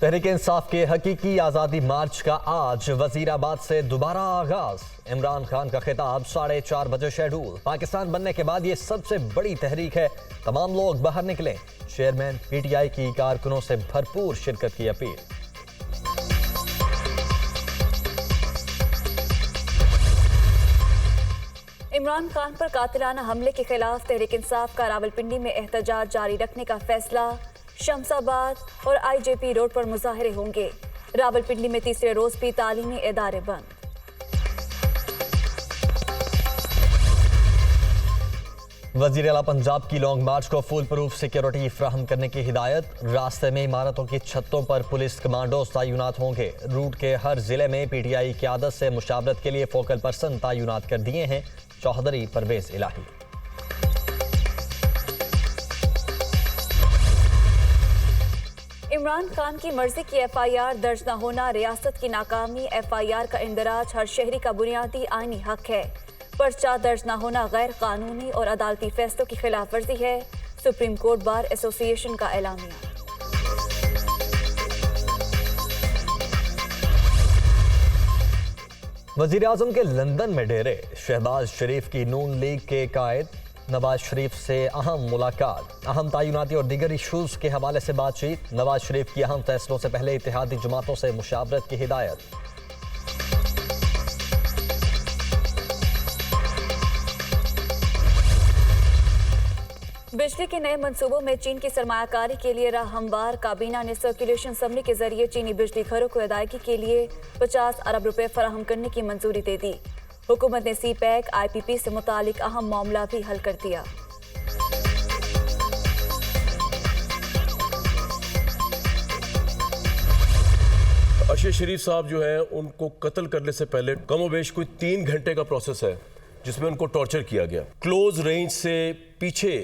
तहरीक इंसाफ के हकीकी आज़ादी मार्च का आज वजीराबाद से दोबारा आगाज। इमरान खान का खिताब 4:30 बजे शेड्यूल। पाकिस्तान बनने के बाद ये सबसे बड़ी तहरीक है, तमाम लोग बाहर निकलें। चेयरमैन पीटीआई की कारकुनों से भरपूर शिरकत की अपील। इमरान खान पर कातिलाना हमले के खिलाफ तहरीक इंसाफ का रावलपिंडी में एहतजाज जारी रखने का फैसला। शमसाबाद और आईजेपी रोड पर मुजाहरे होंगे। रावलपिंडी में तीसरे रोज भी तालीमी इदारे बंद। वजीर आला पंजाब की लॉन्ग मार्च को फुल प्रूफ सिक्योरिटी फ्राहम करने की हिदायत। रास्ते में इमारतों की छतों पर पुलिस कमांडोज तैनात होंगे। रूट के हर जिले में पीटीआई क़यादत से मुशावरत के लिए फोकल पर्सन तैनात कर दिए हैं। चौधरी परवेज इलाही। इमरान खान की मर्जी की एफआईआर दर्ज न होना रियासत की नाकामी। एफआईआर का इंदराज हर शहरी का बुनियादी आईनी हक है। पर्चा दर्ज न होना गैर कानूनी और अदालती फैसलों की खिलाफ वर्जी है। सुप्रीम कोर्ट बार एसोसिएशन का एलामिया। वजीर आजम के लंदन में डेरे। शहबाज शरीफ की नून लीग के कायद नवाज शरीफ से अहम मुलाकात। अहम तैनाती और दीगर इशूज के हवाले से बातचीत। नवाज शरीफ की अहम फैसलों से पहले इत्तेहादी जमातों से मुशावरत की हिदायत। बिजली के नए मंसूबों में चीन की सरमायाकारी के लिए राह हमवार। काबीना ने सर्कुलेशन असम्बली के जरिए चीनी बिजली घरों को अदायगी के लिए 50 अरब रुपए फराहम करने की मंजूरी दे दी। हुकूमत ने सीपैक आईपीपी से मुतालिक अहम मामला भी हल कर दिया। अरशद शरीफ साहब जो है उनको कत्ल करने से पहले कमोबेश कोई 3 घंटे का प्रोसेस है जिसमें उनको टॉर्चर किया गया। क्लोज रेंज से पीछे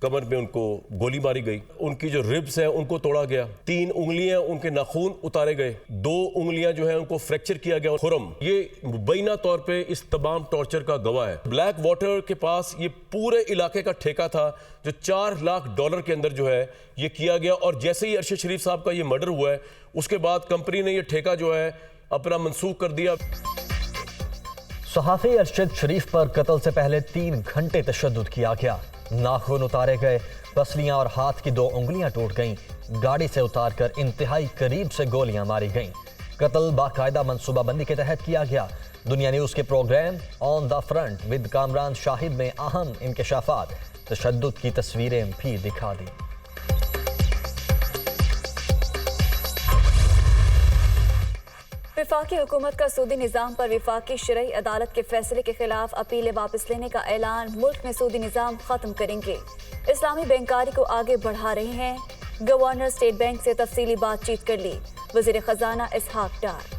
कमर में उनको गोली मारी गई। उनकी जो रिब्स है उनको तोड़ा गया। 3 उंगलियां उनके नाखून उतारे गए। 2 उंगलियां जो है उनको फ्रैक्चर किया गया। खुरम ये मुबैना तौर पे इस तमाम टॉर्चर का गवाह है। ब्लैक वाटर के पास ये पूरे इलाके का ठेका था जो $4 लाख के अंदर जो है ये किया गया। और जैसे ही अरशद शरीफ साहब का ये मर्डर हुआ है उसके बाद कंपनी ने ये ठेका जो है अपना मनसूख कर दिया। सहाफी अरशद शरीफ पर कत्ल से पहले 3 घंटे तशद्दुद किया गया। नाखून उतारे गए। पसलियां और हाथ की 2 उंगलियां टूट गईं। गाड़ी से उतारकर इंतहाई करीब से गोलियां मारी गईं। कत्ल बाकायदा मनसूबाबंदी के तहत किया गया। दुनिया न्यूज के program on the front with Kamran Shahid में अहम इंकशाफात। तशद्दुद की तस्वीरें भी दिखा दी। विफाकी हुकूमत का सूदी निज़ाम पर विफाकी शरई अदालत के फैसले के खिलाफ अपीलें वापस लेने का ऐलान। मुल्क में सूदी निज़ाम खत्म करेंगे। इस्लामी बैंकारी को आगे बढ़ा रहे हैं। गवर्नर स्टेट बैंक से तफसीली बातचीत कर ली। वज़ीर खजाना इसहाक डार।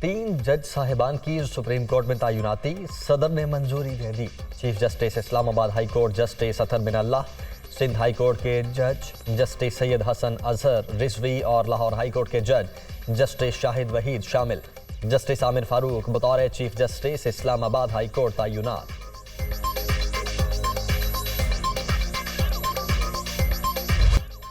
3 जज साहिबान की सुप्रीम कोर्ट में तैनाती। सदर ने मंजूरी दे दी। Chief justice Islamabad high court justice Athar Minallah, Sindh high court के जज जस्टिस सैयद हसन अजहर रिजवी और लाहौर हाई कोर्ट के जज जस्टिस शाहिद वहीद शामिल। जस्टिस आमिर फारूक बतौर chief justice Islamabad high court तैनात।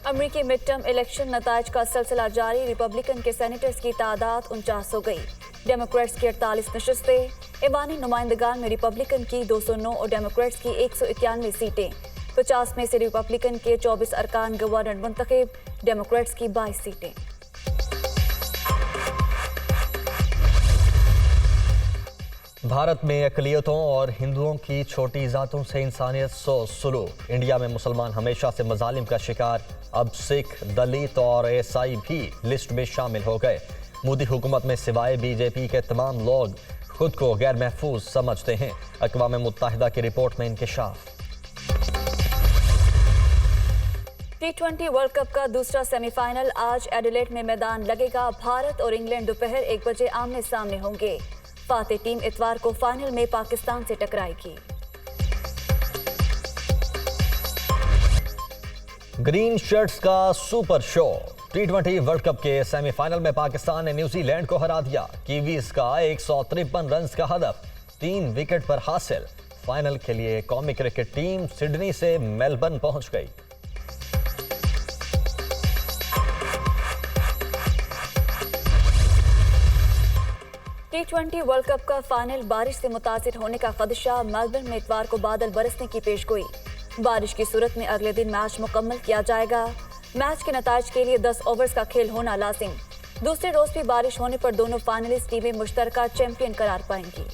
अमरीकी मिड टर्म इलेक्शन नताइज का सिलसिला जारी। रिपब्लिकन के सेनेटर्स की तादाद 49 हो गई। डेमोक्रेट्स की 48 नशस्तें। ईवानी नुमाइंदगान में रिपब्लिकन की 209 और डेमोक्रेट्स की 191 सीटें। 50 में से रिपब्लिकन के 24 अरकान गवर्नर मुंतखब। डेमोक्रेट्स की 22 सीटें। भारत में अक़लियतों और हिंदुओं की छोटी जातों से इंसानियत सो सुलूक। इंडिया में मुसलमान हमेशा से मजालिम का शिकार। अब सिख, दलित और ईसाई भी लिस्ट में शामिल हो गए। मोदी हुकूमत में सिवाय बीजेपी के तमाम लोग खुद को गैर महफूज समझते हैं। अक़वाम मुत्तहिदा की रिपोर्ट में इंकशाफ। T20 वर्ल्ड कप का दूसरा सेमीफाइनल आज एडिलेड में मैदान लगेगा। भारत और इंग्लैंड दोपहर 1 बजे आमने सामने होंगे। फातेह टीम इतवार को फाइनल में पाकिस्तान से टकराएगी। ग्रीन शर्ट्स का super show. T20 world cup के सेमीफाइनल में पाकिस्तान ने न्यूजीलैंड को हरा दिया। कीवीज का 153 रन का हदफ 3 विकेट पर हासिल। फाइनल के लिए कौमी क्रिकेट टीम सिडनी से मेलबर्न पहुंच गई। T20 वर्ल्ड कप का फाइनल बारिश से मुतासिर होने का खदशा। मेलबर्न में इतवार को बादल बरसने की पेशगोई। बारिश की सूरत में अगले दिन मैच मुकम्मल किया जाएगा। मैच के नताइज के लिए 10 ओवर्स का खेल होना लाजिम। दूसरे रोज भी बारिश होने पर दोनों फाइनलिस्ट टीमें मुश्तरका चैंपियन करार पाएंगी।